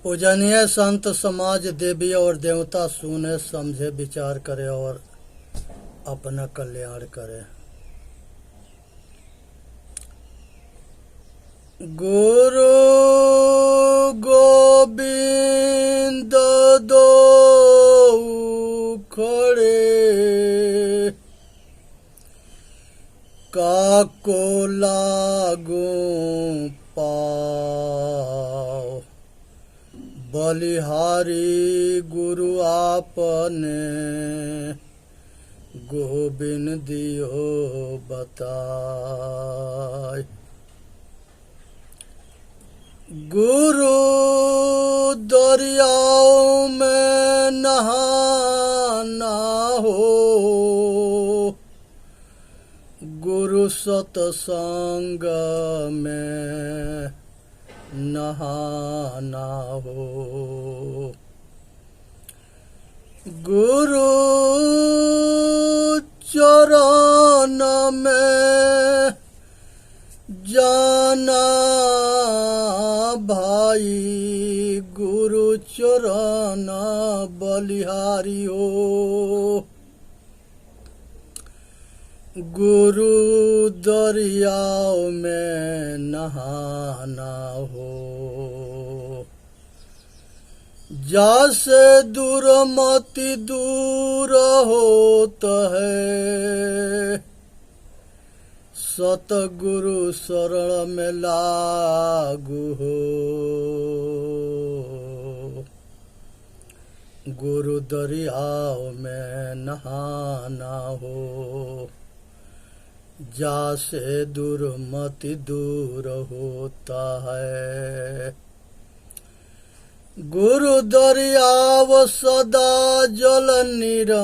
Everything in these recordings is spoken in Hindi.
पूजनीय संत समाज देवी और देवता सुने समझे विचार करे और अपना कल्याण करे। गुरु गोविंद दो खड़े काको लागू पाओ बलिहारी गुरु आपने गोविंद दियो बताए। गुरु दरियाओं में नहाना हो गुरु सतसंग में नहाना हो। गुरु चरण में जाना भाई गुरु चरण बलिहारी हो। गुरु दरियाओं में नहाना हो जैसे दूर मति दूर होता है सतगुरु शरण में लागू हो। गुरु दरियाओं में नहाना हो जैसे दूर मति दूर होता है। गुरु दरियाव सदा जल निर्मल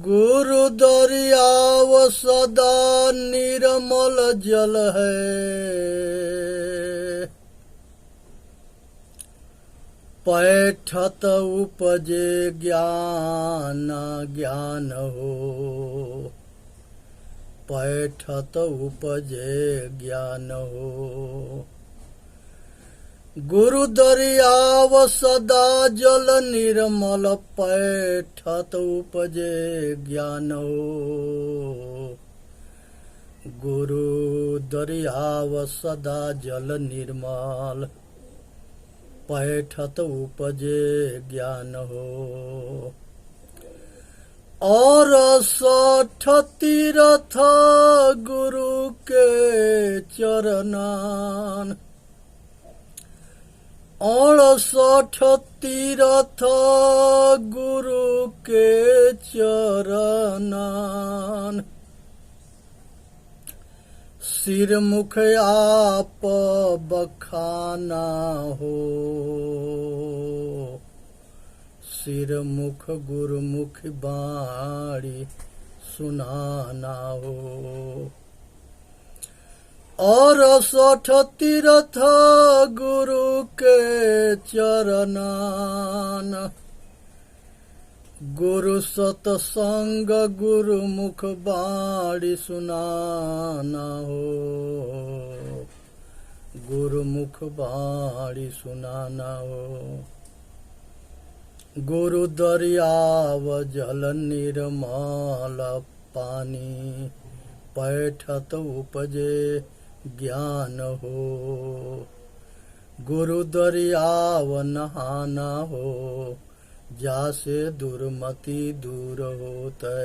गुरु दरियाव सदा निर्मल जल है। पैठत उपजे ज्ञान ज्ञान हो पैठत उपजे ज्ञान हो। गुरु दरियाव सदा जल निर्मल पैठत उपजे ज्ञान हो। गुरु दरियाव सदा जल निर्मल पैठत उपजे ज्ञान हो। और 60 तीर्थ गुरु के चरनान 68 तीर्थ गुरु के चरनान। सिर मुख आप बखाना हो सिर मुख गुरुमुख बाणी सुनाना हो। और 60 तीर्थ गुरु के चरनान गुरु सतसंग गुरु मुख बाणी सुनाना हो। गुरु मुख बाणी सुनाना हो। गुरु दरियाव जल निर्मल पानी पैठत उपजे ज्ञान हो। गुरु दरियाव नहाना हो जासे दुर्मति दूर होते।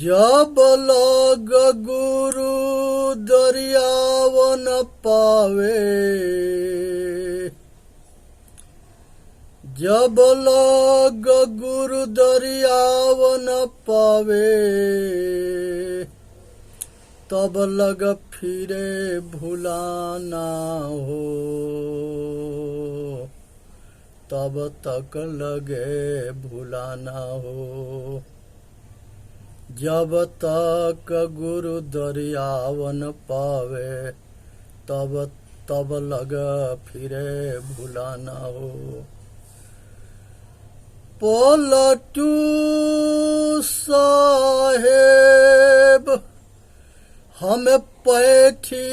जब लोग गुरु दरियाव न पावे जब लोग गुरु दरियाव न पावे तब लग फिरे भुलाना हो। तब तक लगे भुलाना हो। जब तक गुरु दरियाव न पावे तब लग फिरे भुलाना हो। पलटू साहेब हमें पैठी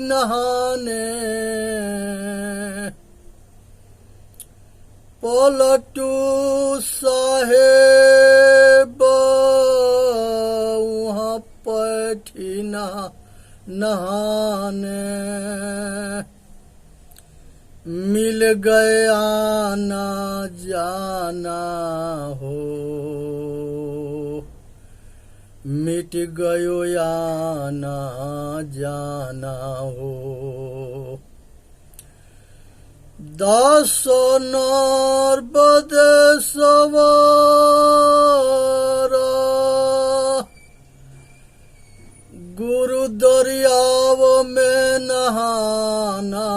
नहाने पलटू साहेब वहाँ पैठी नहाने मिल गया ना जाना हो मिट गयो या ना जाना हो दास नर्बद सवार गुरु दरियाव में नहाना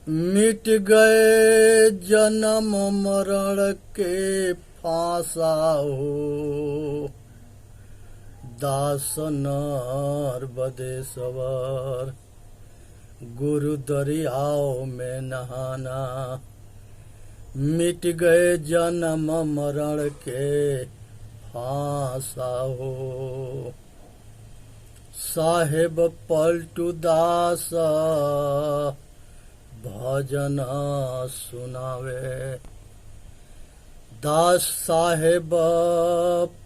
मिट गए जन्म मरण के फांसा हो दास नर्बदेश्वर गुरु दरियाओं में नहाना मिट गए जन्म मरण के फांसा हो साहेब पलटू दास भजन सुनावे दास साहेब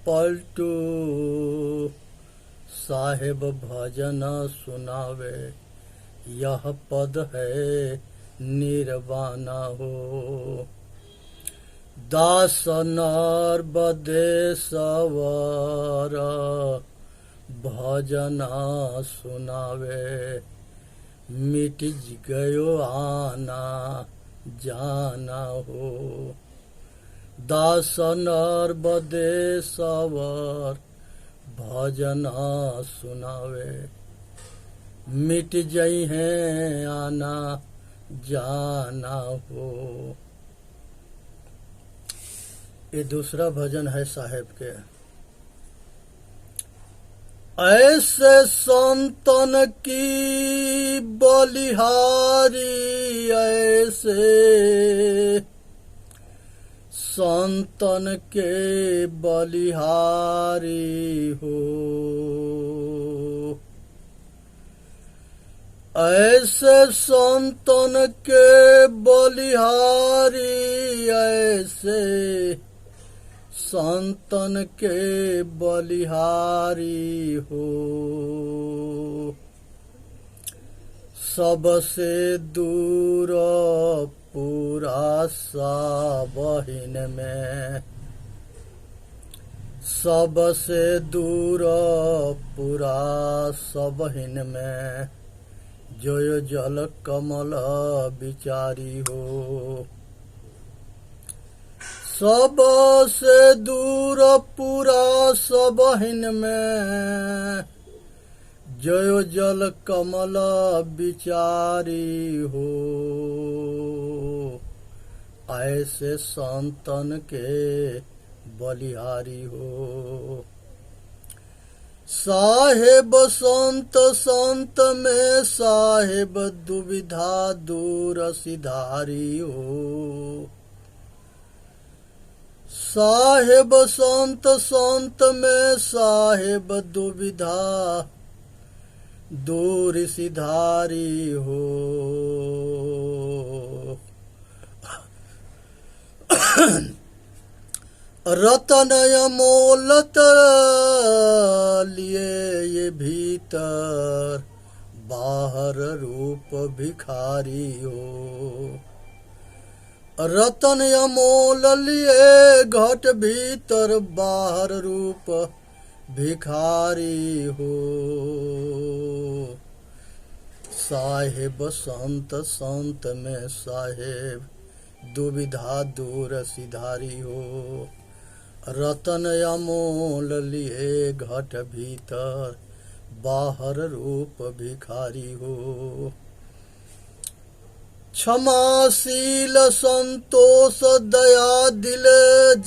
पलटू साहेब भजन सुनावे यह पद है निर्वाणा हो दास नर्बदेश्वर भजन सुनावे मिट गयो आना जाना हो दास नर्बदेश्वर भजन सुनावे मिट जई है आना जाना हो। ये दूसरा भजन है साहेब के। ऐसे संतन की बलिहारी ऐसे संतन के बलिहारी हो ऐसे संतन के बलिहारी ऐसे संतन के बलिहारी हो सबसे दूर पूरा साबहिन में सबसे दूर पूरा सबहिन में जो जल कमल बिचारी हो सबसे दूर पूरा सबहिन में जो जल कमल बिचारी हो ऐसे संतन के बलिहारी हो साहेब संत संत में साहेब दुविधा दूर सिधारी हो साहेब संत संत में साहेब दुविधा दूर सिधारी हो रतन अमोलत लिए ये भीतर बाहर रूप भिखारी हो रतन अमोल लिए घट भीतर बाहर रूप भिखारी हो साहेब संत संत में साहेब दुविधा दूर सिधारी हो रतन अमोल लिए घट भीतर बाहर रूप भिखारी हो क्षमाशील संतोष दया दिल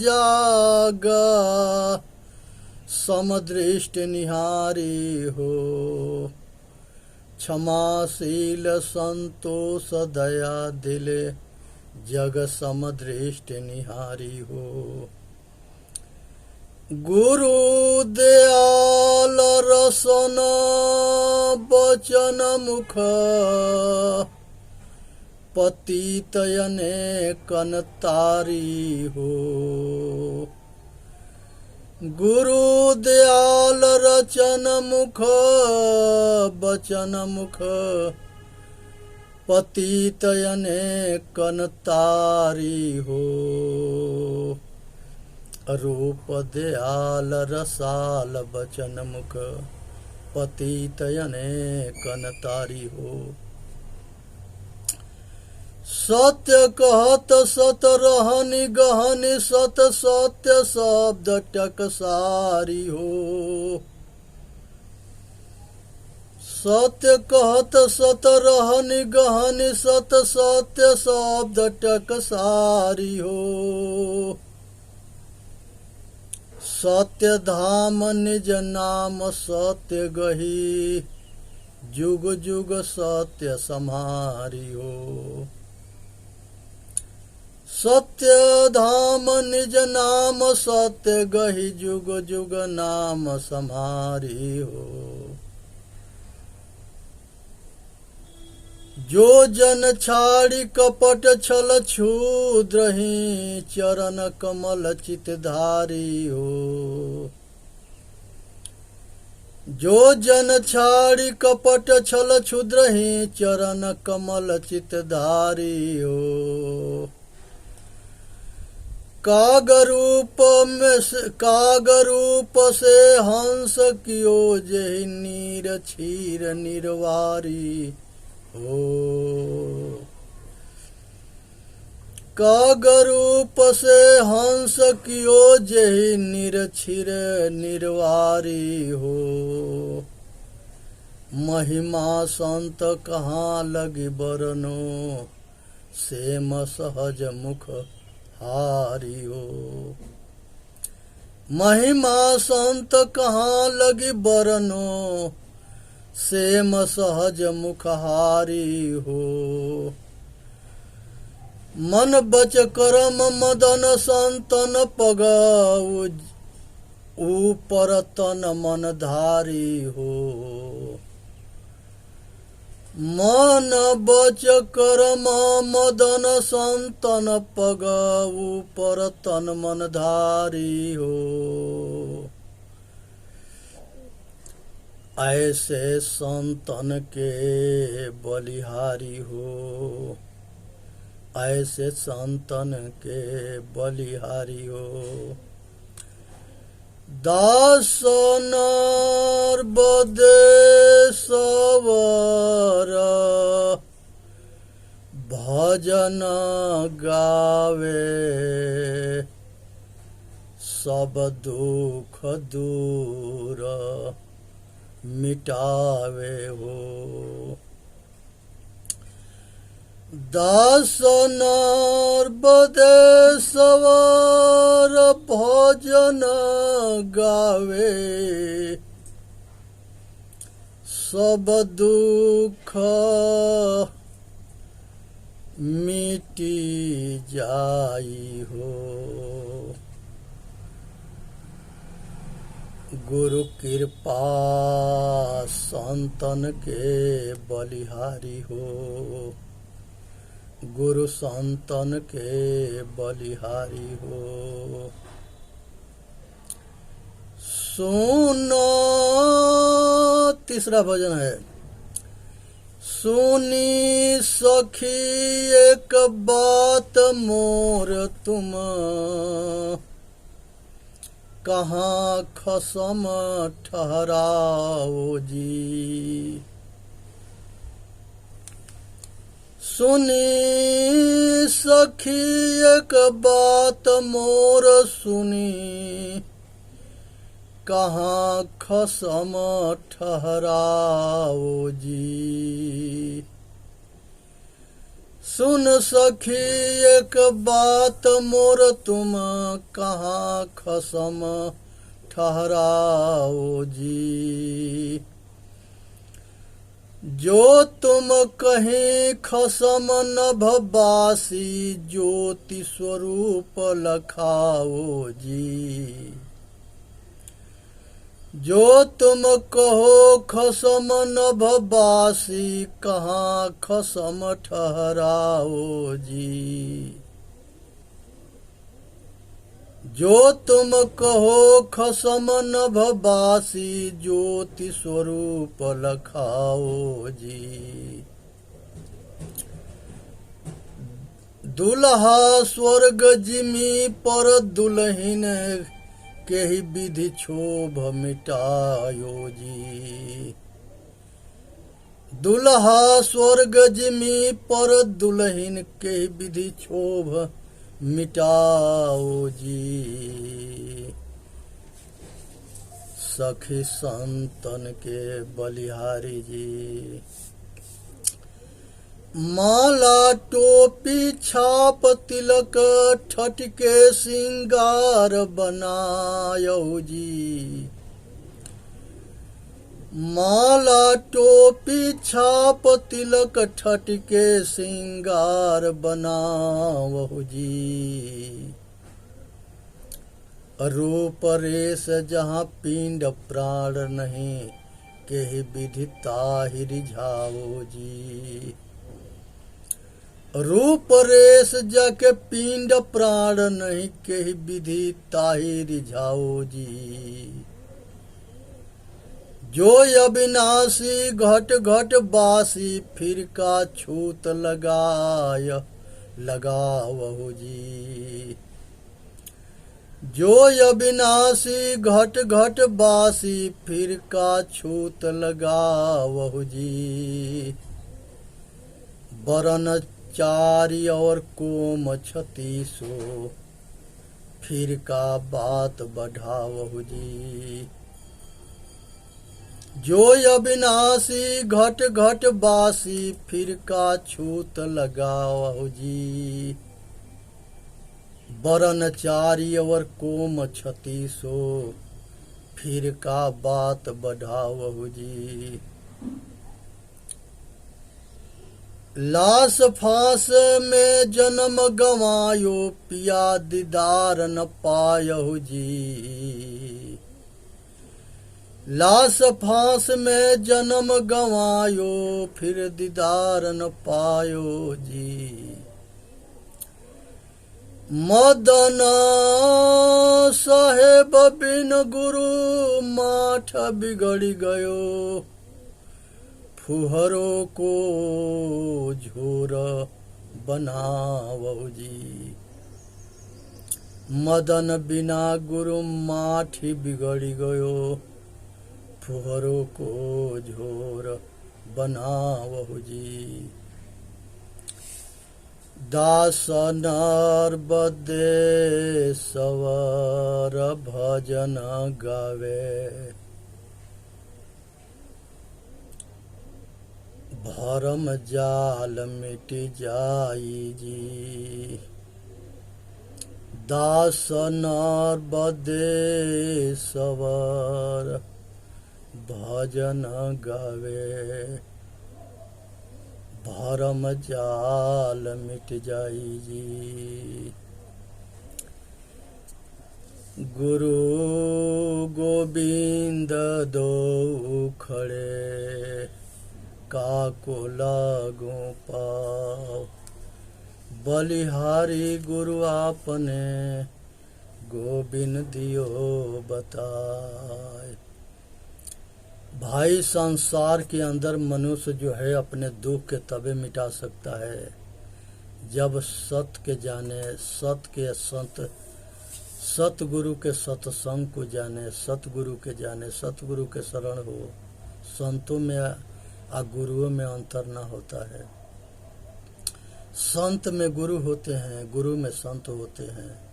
जागा समदृष्टि निहारी हो क्षमाशील संतोष दया दिल जग समदृष्टि निहारी हो गुरु दयाल रसन बचन मुख पतित अनेकन तारी हो। गुरु दयाल रचन मुख बचन मुख पतित अनेकन तारी हो। रूप दयाल रसाल बचन मुख पतित अनेकन तारी हो। सत्य कहत सत रहनि गहनि सत सत्य शब्द टकसारी हो। सत्य कहत सत रहनि गहनि सत सत्य शब्द टकसारी हो। सत्य धाम निज नाम सत्य गही जुग जुग सत्य सम्हारी हो। सत्य धाम निज नाम सत्य गही जुग जुग नाम सम्हारी हो। जो जन छाड़ी कपट छल क्षुद्रहि चरण कमल चितधारी हो। जो जन छाड़ी कपट छल क्षुद्रहि चरण कमल चितधारी हो। कागरूप से हंस कियो जेहि नीर क्षीर निर्वारी हो। कागरूप से हंस कियो जेहि नीर क्षीर निर्वारी हो। महिमा संत कहाँ लगी बरनो सेम सहज मुख हारी हो। महिमा संत कहाँ लगी बरनो सेम सहज मुख हारी हो। मन बच करम मदन संतन पग ऊपर तन मन धारी हो। मन बच करम मदन संतन पग ऊपर तन मन धारी हो। ऐसे संतन के बलिहारी हो। ऐसे संतन के बलिहारी हो। दास नर बदे सवर भजन गावे सब दुख दूर मिटावे हो। दास नर बदे सवर भजन गावे सब दुख मिटी जाई हो। गुरु कृपा संतन के बलिहारी हो। गुरु संतन के बलिहारी हो। सुनो तीसरा भजन है। सुनी सखी एक बात मोर तुम कहाँ खसम ठहराओ जी। सुनी सखी एक बात मोर सुनी कहाँ खसम ठहराओ जी। सुन सखी एक बात मोर तुम कहाँ खसम ठहराओ जी। जो तुम कहीं खसम नभबासी ज्योति स्वरूप लखाओ जी। जो तुम कहो खसम नभबासी, कहाँ खसम ठहराओ जी। जो तुम कहो खसम नभबासी, ज्योति स्वरूप लखाओ जी। दुल्हा स्वर्ग जिमी पर दुल्हिन, के ही विधि क्षोभ मिटायो जी। दुल्हा स्वर्ग जिमी पर दुल्हिन, के ही विधि क्षोभ मिटाओ जी। सखी संतन के बलिहारी जी। माला टोपी छाप तिलक, ठटके सिंगार बनायो जी। माला टोपी छाप तिलक, ठटके सिंगार बनाओ जी। रूप रेस जहाँ पिंड प्राण नहीं, के विधि ताहि रिझाओ जी। रूप रेस जाके पिंड प्राण नहीं, के विधि ताहि रिझाओ जी। जो अविनाशी घट घट बासी, फिर का छूत लगावहु जी। जो अविनाशी घट घट बासी, फिर का छूत लगावहु जी। बरन चारि और कोम छतीसो, फिर का बात बढ़ावहु जी। जो अविनाशी घट घट बासी, फिर का छूत लगावहु जी। बरन चारि और कोम छतीसो, फिर का बात बढ़ावहु जी। लाश फांस में जन्म गंवायो, पिया दीदार न पायहु जी। लाश फांस में जन्म गंवायो, फिर दीदार न पायो जी। मदन साहेब बिन गुरु, माठ बिगड़ गयो। फुहरों को झोर बनावहु जी। मदन बिना गुरु माठी बिगड़ गयो। फुहरों को झोर बनावहु जी। दास नर बदे सवर भजन गावे। भरम जाल मिट जाई जी। दास नर बदे सवर भजन गावे। भरम जाल मिट जाई जी। गुरु गोविंद दो खड़े, काको लागो पाओ। बलिहारी गुरु आपने, गोविंद दियो बताए। भाई संसार के अंदर मनुष्य जो है अपने दुख के तबे मिटा सकता है जब सत के जाने, सत के संत, सतगुरु के सत्संग को जाने, सतगुरु के जाने, सतगुरु के शरण हो। संतों में और गुरुओं में अंतर ना होता है। संत में गुरु होते हैं, गुरु में संत होते हैं।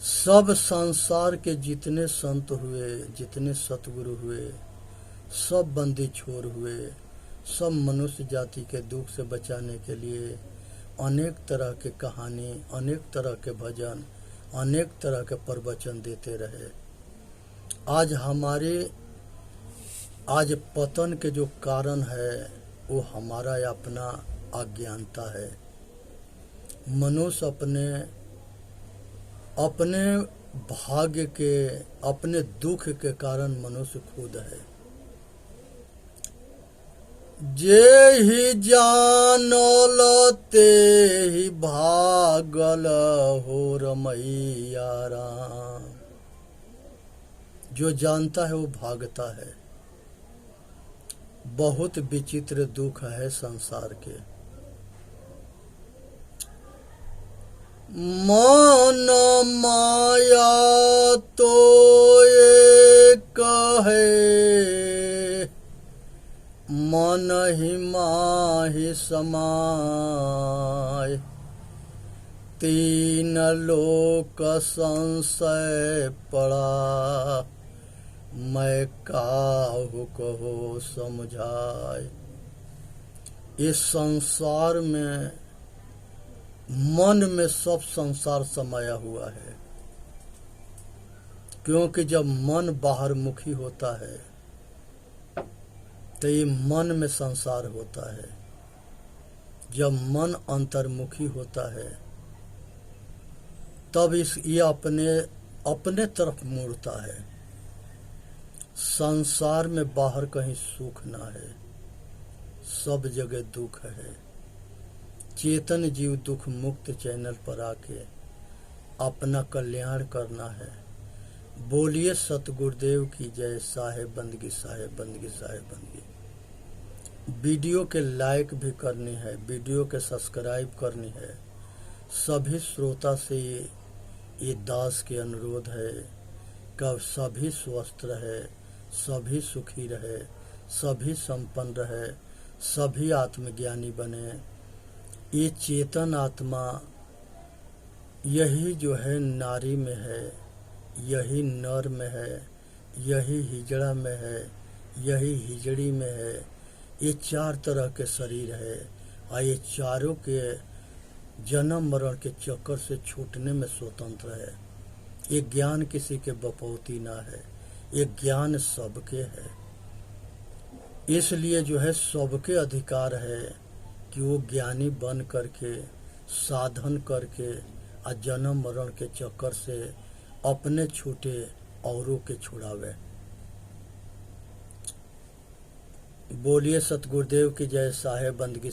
सब संसार के जितने संत हुए, जितने सतगुरु हुए, सब बंदी छोर हुए। सब मनुष्य जाति के दुख से बचाने के लिए अनेक तरह के कहानी, अनेक तरह के भजन, अनेक तरह के प्रवचन देते रहे। आज पतन के जो कारण है वो हमारा अपना अज्ञानता है। मनुष्य अपने भाग्य के, अपने दुख के कारण मनुष्य खुद है। जे ही जानल ते ही भागल हो रमैया राम। जो जानता है वो भागता है। बहुत विचित्र दुख है संसार के। मन माया तो एक है, मन ही माहि समाय। तीन लोक संशय पड़ा, मैं काहू कहो समझाए। इस संसार में मन में सब संसार समाया हुआ है, क्योंकि जब मन बाहर मुखी होता है तो ये मन में संसार होता है। जब मन अंतर्मुखी होता है तब ये अपने तरफ मुड़ता है। संसार में बाहर कहीं सुख ना है, सब जगह दुख है। चेतन जीव दुख मुक्त चैनल पर आके अपना कल्याण करना है। बोलिए सतगुरुदेव की जय। साहेब बंदगी, साहेब बंदगी, साहेब बंदगी। वीडियो के लाइक भी करनी है, वीडियो के सब्सक्राइब करनी है। सभी श्रोता से ये दास के अनुरोध है कि सभी स्वस्थ रहे, सभी सुखी रहे, सभी संपन्न रहे, सभी आत्मज्ञानी बने। ये चेतन आत्मा यही जो है नारी में है, यही नर में है, यही हिजड़ा में है, यही हिजड़ी में है। ये चार तरह के शरीर है और ये चारों के जन्म मरण के चक्कर से छूटने में स्वतंत्र है। ये ज्ञान किसी के बपौती ना है, ये ज्ञान सबके है। इसलिए जो है सबके अधिकार है कि वो ज्ञानी बन करके साधन करके और जन्म मरण के चक्कर से अपने छूटे औरों के छुड़ावे। बोलिए सतगुरुदेव की जय। साहेब बंदगी।